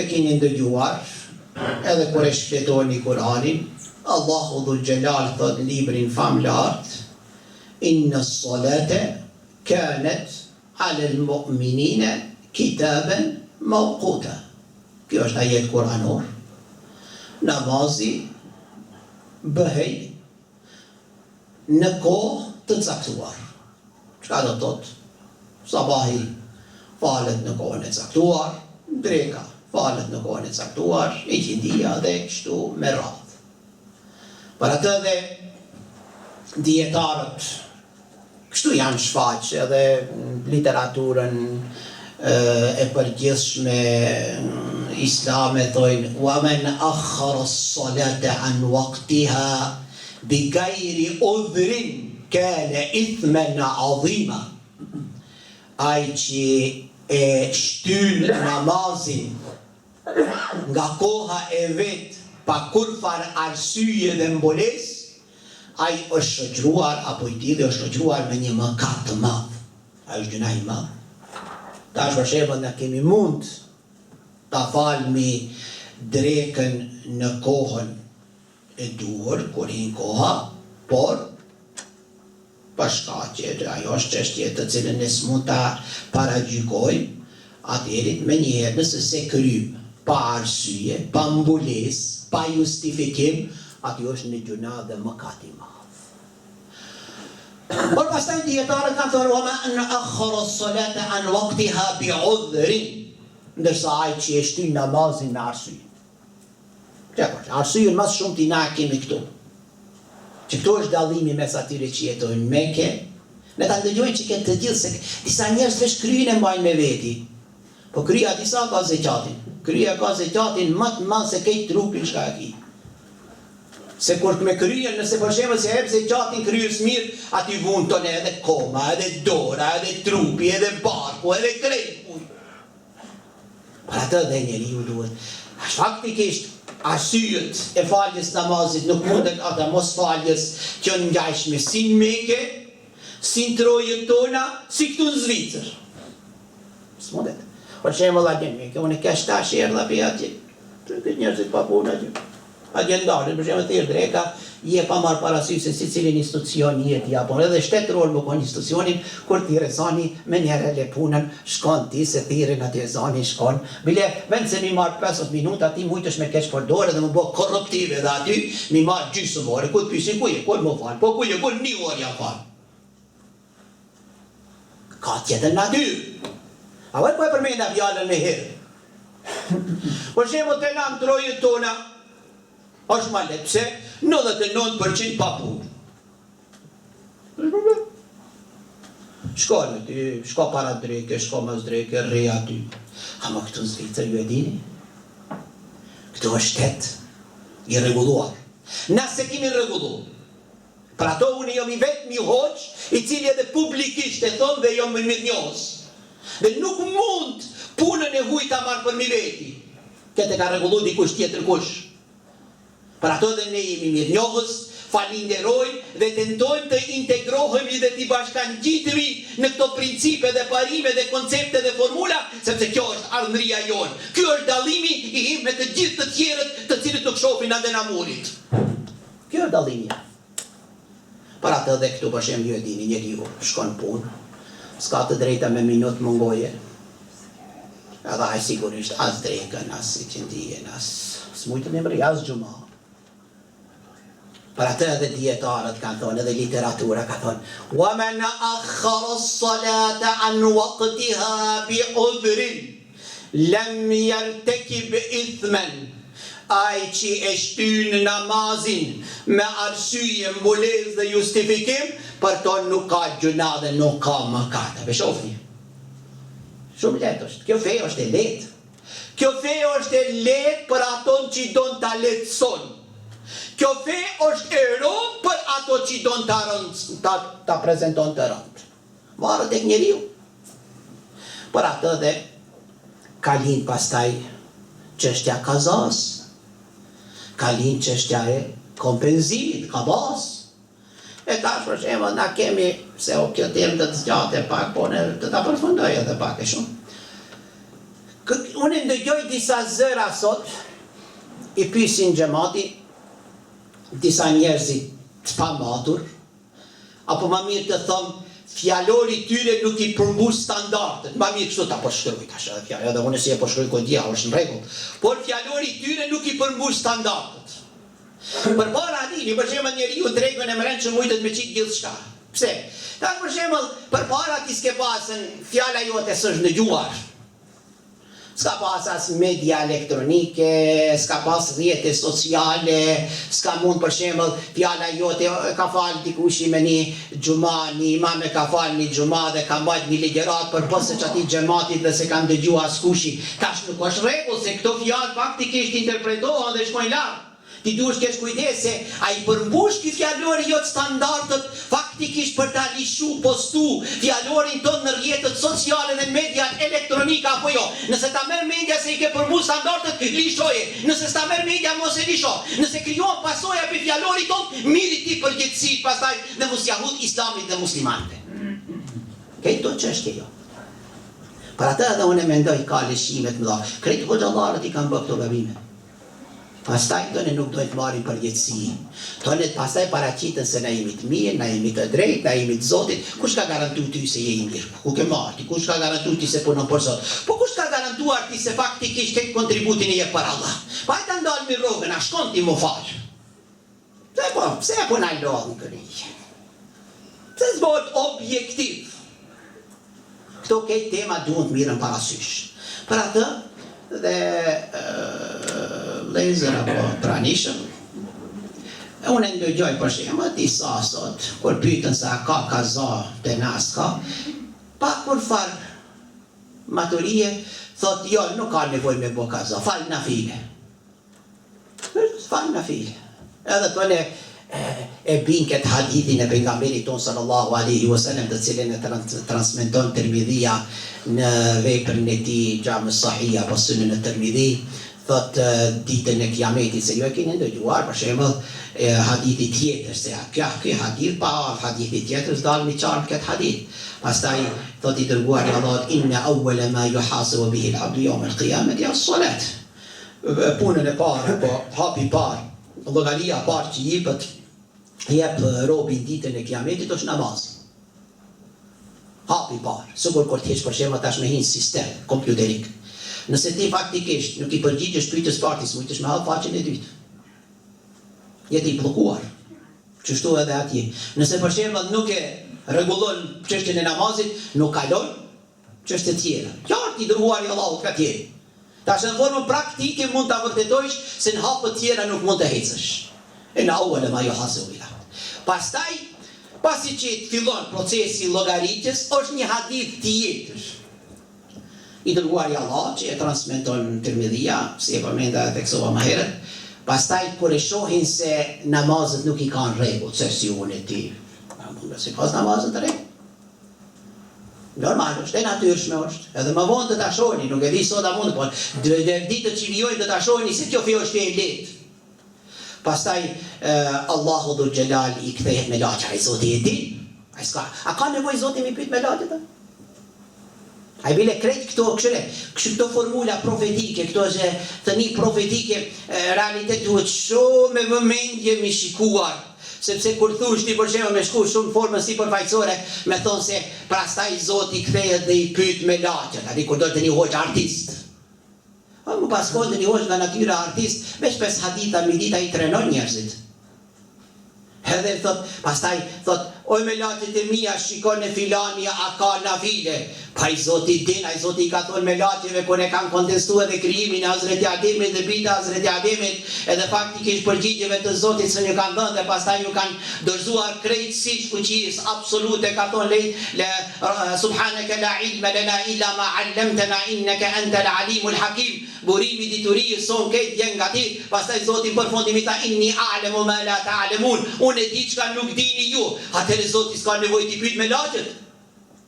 e keni ndëgjuar, edhe kur e shpletoni Kur'anin, Allahu Dhul Gjelal thot në librin famlart, inna s-salate kanat ala al-mu'minina kitaben mawquta. Kjo është ajet kuranor. Namazi bëhej në kohë të caktuar. Çka do thotë? Sabahi falet në kohën e caktuar, dreka falet në kohën e caktuar, ikindia dhe kështu me radhë. Për atë dhe dietarët kështu janë shfaq edhe literaturën e përgjithshme islame thojnë wa man akhara as-salata an waqtiha bighayri udhrin kana ithman 'azima. Ai që e shtyn namazin nga koha e vet pa kurfar arsye dhe mbulesë, ai është shoqëruar apo i tillë është shoqëruar me një mëkat të madh. Ai është gjëna i madh. Tash për shembull ne kemi mund ta falmi drekën në kohën e duhur, kur hin koha, por pashka që ajo është çështje të cilën ne s'mund ta paragjykojmë, atëherë me njëherë nëse se krym pa arsye, pa mbulesë, pa justifikim, aty është një gjuna dhe mëkat i madh. Por pastaj dietarët kanë thënë wa man akhara as-salata an waqtiha bi'udhrin, ndërsa ai që e shtyn namazin me arsye. Arsyen më shumë ti na kemi këtu. Që këto është dallimi mes atyre që jetojnë në Mekë. Ne ta ndëgjojmë që këtë të gjithë se disa njerëz veç kryen e mbajnë me veti. Po krya disa ka zekatin. Krya ka zekatin më të madh se këtë trupin çka e ki. Se kur të me kryen, nëse për shembull se hep zekatin kryes mirë, aty vunton edhe koma, edhe dora, edhe trupi, edhe barku, edhe krepu. Për atë dhe njeriu duhet. Faktikisht arsyet e faljes namazit nuk mundet ata mos faljes që në ngjajshme si në Mekë, si në trojët tona, si këtu në Zvicër. S'mundet. Për shembull atje në Mekë, unë ka shtash erdha pe atje. Këtë njerëzit pa punë atje. Atje ndalën, për shembull thjesht dreka, je pa marr parasysh se secilin institucion jeti apo edhe shtetëror më kon institucionin kur ti rezani me njëherë le punën, shkon ti se thirrin atje zani shkon. Bile vend se mi marr 50 minuta ti mujtesh me keq për dorë dhe më bë korruptive dhe aty mi marr gjysmë ore. Ku të pyesin ku je? Ku më fal? Po ku je? Ku një orë ja fal. Ka tjetër natyrë. A vetë po e përmenda fjalën me herë. Për shembull te na trojët tona është ma letë, pse 99% pa punë. Shko në ty, shko para dreke, shko mas dreke, rri aty. Ama këtu në Zvicër ju e dini? Këtu është shtet i rregulluar. Nëse kemi rregulluar. Për ato unë jam i vetmi hoq, i cili edhe publikisht e thonë dhe jam me njohës. Dhe nuk mund punën e huj ta marrë për mi veti. Këtë ka rregullu dikush tjetër kush. Për ato dhe ne jemi mirënjohës, falinderojmë dhe tentojmë të integrohemi dhe të bashkangjitemi në këto principe dhe parime dhe koncepte dhe formula, sepse kjo është ardhmëria jonë. Ky është dallimi i im me të gjithë të tjerët të cilët nuk shohin ande na murit. Kjo është dallimi. Për atë dhe këtu për shembull ju e dini, njeriu shkon punë, s'ka të drejta me minutë mungoje. Edhe ai sigurisht as drekën, as ikindijen, as smujtën e mri, as xhuma. Për atë edhe dietarët kanë thonë, edhe literatura ka thonë wa man akhara as-salata an waqtiha bi'udhrin lam yartakib ithman. Ai që e shtyn namazin me arsye, mbulesë dhe justifikim, për to nuk ka gjuna dhe nuk ka mëkat. E shohni. Shumë lehtë është. Kjo fe është e lehtë. Kjo fe është e lehtë për ato që don ta lehtëson. Kjo fe është e rëndë për ato që don ta prezanton të rëndë. Varet tek njeriu. Për atë dhe ka lind pastaj çështja kazas. Ka lind çështja e kompenzimit, kabas. E tash për shembull na kemi se kjo temë të zgjatë pak, po ne të ta përfundoj edhe pak e shumë. unë ndëgjoj disa zëra sot, i pyesin xhamati, disa njerëzit të pamatur, apo më mirë të them, fjalori tyre nuk i përmbush standardet. Më mirë kështu ta po shkruaj tash edhe fjalë, edhe unë si e po shkruaj kodja, është në rregull. Por fjalori tyre nuk i përmbush standardet. Përpara dini, për shembull njeriu drekën e mrençëm mujtet me çit gjithçka. Pse? Tash për shembull, përpara ti s'ke pasën fjala jote s'është dëgjuar. S'ka pas as media elektronike, s'ka pas rrjete sociale, s'ka mund për shembull fjala jote ka fal dikush me një xhuma, një imam e ka fal një xhuma dhe ka mbajt një ligjërat për pas se çati xhamatit dhe se kanë dëgjuar askushi. Tash nuk është rregull se këto fjalë faktikisht interpretohen dhe shkojnë lart. Ti duhesh kesh kujdes se ai përmbush ky fjalori jot standardet faktikisht për ta lishu postu fjalorin ton në rrjetet sociale dhe mediat elektronike apo jo. Nëse ta merr media se i ke përmbush standardet, lishoje. Nëse s'ta merr media mos e lisho. Nëse krijon pasoja për fjalorit ton, miri ti përgjithësi pastaj dhe mos jahut islamit dhe muslimanëve. Këto çështje jo. Për atë edhe unë mendoj ka lëshime të mëdha. Krejt hoxhallarët i kanë bërë këto gabime. Pastaj tonë nuk dojtë marrin përgjegjësi. Tonë pastaj paraqiten se na jemi të mirë, na jemi të drejtë, na jemi të Zotit. Kush ka garantuar ty se je i mirë? Ku ke marrë? Kush ka garantuar ti se punon për Zot? Po kush ka garantuar ti se faktikisht tek kontributin e jep për Allah? Pa ta ndal mi rrogën, a shkon ti më fal. Pse po na lodhën këni? Pse s'bëhet objektiv? Këto këtë tema duhet të mirën parasysh. Për atë dhe vlezër apo pranishëm, unë ndëgjoj për shembull disa sot, kur pyeten se a ka kaza te naska, pa kur fal maturie, thot jo, nuk ka nevojë me bë kaza, fal nafile. Fal nafile. Edhe tonë e bin këtë hadithin e pejgamberit ton sallallahu alaihi wasallam, të cilën e transmeton Tirmidhia në veprën e tij Jami Sahih apo Sunan at-Tirmidhi, thot ditën e kiametit, se ju e keni ndëgjuar për shembull hadithi tjetër, se ky hadith pa hadithi tjetër s'dal mi qartë këtë hadith. Pastaj thot i dërguar i Allahut, inna awwala ma yuhasabu bihi al-'abdu yawm al-qiyamati as-salat. Punën e parë apo hapi i parë, llogaria e parë që jep robin ditën e kiametit është namazi. Hapi i parë, sigur kur ti për shembull tash me hin sistem kompjuterik. Nëse ti faktikisht nuk i përgjigjesh pyetjes partis, mujtesh me hall faqen e dytë. Jeti i bllokuar. Kështu edhe atje. Nëse për shembull nuk e rregullon çështjen e namazit, nuk kalon çështje tjera. Qartë i dërguari i Allahut ka tjerë. Tash në formën praktike mund ta vërtetojsh se në hapë tjera nuk mund të hecësh. E në awwala ma yuhasabu bihi. Pastaj, pasi që fillon procesi llogaritjes, është një hadith tjetër. I dërguari i Allahut që e transmeton Tirmidhia, si e përmenda e theksova më herët. Pastaj kur e shohin se namazet nuk i kanë rregull, se si unë e ti, si pas namazet të rregull. Normal është, e natyrshme është. Edhe më vonë të ta shohini, nuk e di sot a mund, por ditët që vijojnë të ta shohini se kjo fjalë është e lehtë. Pastaj Allahu dhul Jalal i kthehet me laç, ai Zoti e din. A ka nevojë Zoti mi pyet me laçet? Ai bile krejt këto këto formula profetike, këto që thënie profetike, realitet duhet shumë me vëmendje mi shikuar. Sepse kur thush ti për shembull me shku shumë formën sipërfaqësore, me thonë se pastaj Zoti kthehet dhe i pyet me laçet, aty kur do të një hoxh artist. Më paskon të një hoxh nga natyra artist, veç 5 haditha mi dita i trenon njerëzit. Edhe thot, pastaj thot, oj me laçet e mia shikon e filani a ka nafile. Pa i Zoti din, ai Zoti i ka thonë me laçeve kur e kanë kontestuar edhe krijimin e Hazreti Ademit dhe bita Hazreti Ademit, edhe faktikisht përgjigjeve të Zotit se një kanë dhënë dhe pastaj ju kanë dorëzuar krejtësisht fuqisë absolute, ka thonë subhanaka la ilma lana illa ma 'allamtana innaka antal alimul hakim. Burimi diturisë son këtë vjen nga ti. Pastaj Zoti përfundimi tha inni a'lamu ma la ta'lamun. Unë e di çka nuk dini ju. Atëherë Zoti s'ka nevojë të pyet me laçet.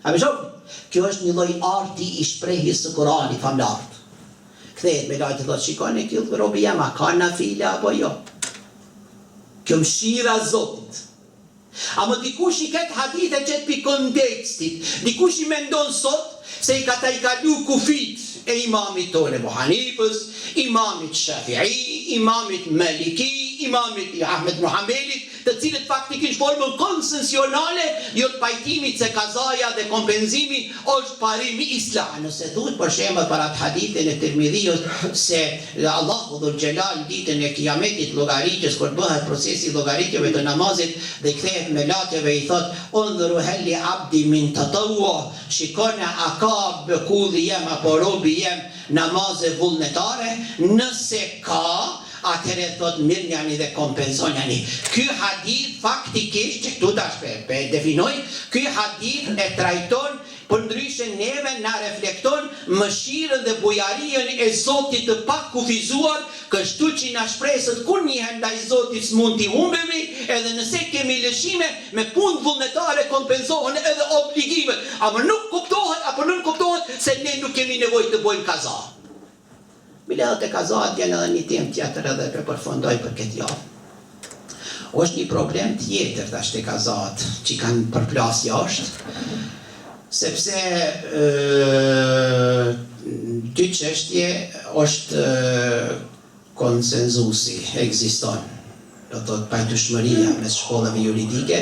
A më shoh? Kjo është një lloj arti i shprehjes së Kuranit famlart. Kthehet me laçet thotë shikoni këtu robi jam a ka nafile apo jo. Kjo mëshira e Zotit. A më dikush i këtë hadithe qëtë për kontekstit, dikush i mendon sot se i ka ta i kalu kufit, e imamit tonë Ebu Hanifës, imamit Shafi'i, imamit Maliki, imamit i Ahmed Muhamedit, të cilët faktikisht formën konsensionale jo të pajtimit se kazaja dhe kompenzimi është parimi islam. Nëse thuhet për shembull për atë hadithin e Tirmidhiut se Allahu dhul Xhelal ditën e Kiametit llogaritjes kur bëhet procesi llogaritjeve të namazit dhe kthehet me lateve i thot undhuru hal li abdi min tatawwu, shikona a ka bekulli jem apo robi jem namaze vullnetare, nëse ka atëre thot mirë njani dhe kompenzon njani. Ky hadith faktikisht, që këtu tash pe definoj, ky hadith e trajton për ndryshe neve na reflekton mëshirën dhe bujarien e Zotit të pak kufizuar, kështu që na shpresët kur njëherë ndaj Zotit s'mund t'i humbemi, edhe nëse kemi lëshime me punë vullnetare kompenzohen edhe obligimet, apo nuk kuptohet se ne nuk kemi nevojë të bëjmë kaza. Bilehet e kazaat janë edhe një temë tjetër edhe për përfundoj për këtë javë. Është një problem tjetër tash te kazaat që kanë përplasje është, sepse dy çështje është konsenzusi, ekziston. Do të thotë pajtueshmëria mes shkollave juridike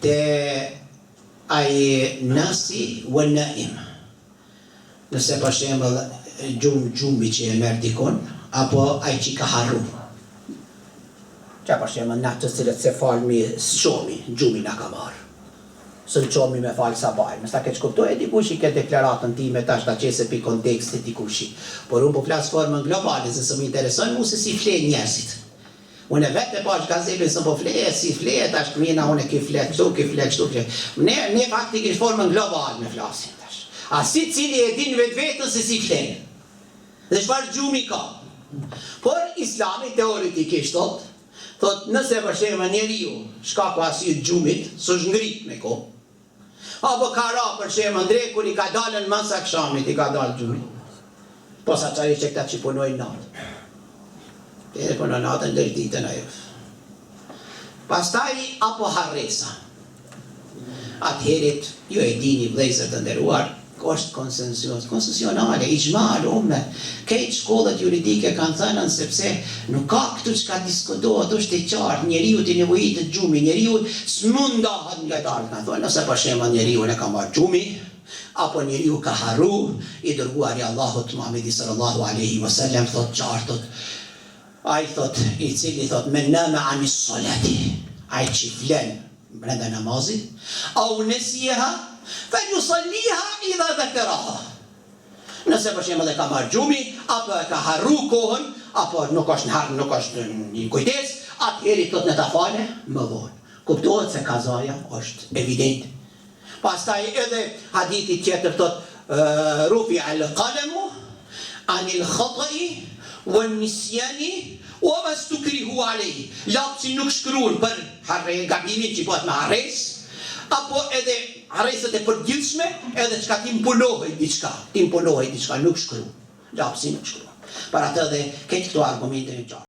te ai nasi wa naim. Nëse për shembull gjumi që e merr dikon, apo ai që ka harru. Qa për shembull natës cilët se falmi shomi, gjumi na ka marrë. Së qomi me falë sabaj. Mësta keq kuptoj e dikush i ke deklaratën time tash ta qese pi kontekstit dikushi. Por unë po flas formën globale, se së më intereson mu se si flen njerëzit. Unë vetë e pash gazetën së po fleje, si fleje tash këmina unë ki flet kështu. Ne faktikisht formën globale me flasin. A si cili e din vetën se si flenë dhe çfarë gjumi ka. Por Islami teoretikisht thot nëse për shembull njeriu shkaku asyut gjumit s'është ngrit me kohë, apo ka ra për shembull drejt kur i ka dalën masa akşamit i ka dalë gjumi, po sa çari që këta që punojnë natë. E punon natën deri ditën ajo. Pastaj apo harresa. Atëherët ju e dini vëllezër të nderuar, është konsensionale, ijma umme. Këtë shkollat juridike kanë thënë sepse nuk ka këtu që ka diskutohet, është e qartë, njeriu të nevojitet gjumi, njeriu s'mund ndahet nga dalë, kanë thënë, nëse për shembull njeriu e ka marrë gjumi, apo njeriu ka harru, i dërguari Allahut Muhamedi sallallahu alaihi wasallam thot qartë, ai thot i cili thot men nama anis salati, ai që flen brenda namazit, au nesiha فَلْيُصَلِّيهَا إِذَا ذَكَرَهَا. Nëse për shembull e ka marrë gjumi, apo e ka harru kohën, apo nuk është në harë, nuk është një kujdes, atëherë thot në ta fale më vonë. Kuptohet se kazaja është evident. Pastaj edhe hadithi tjetër thot rufi al-qalamu anil khata'i wan nisyani wa mastukrihu alayhi. Lapsi nuk shkruan për harre gabimin që bëhet me harres, apo edhe harresat e përgjithshme, edhe çka t'imponohej diçka, nuk shkruan. Lapsi nuk shkruan. Për atë dhe këtë këto argumente në qartë.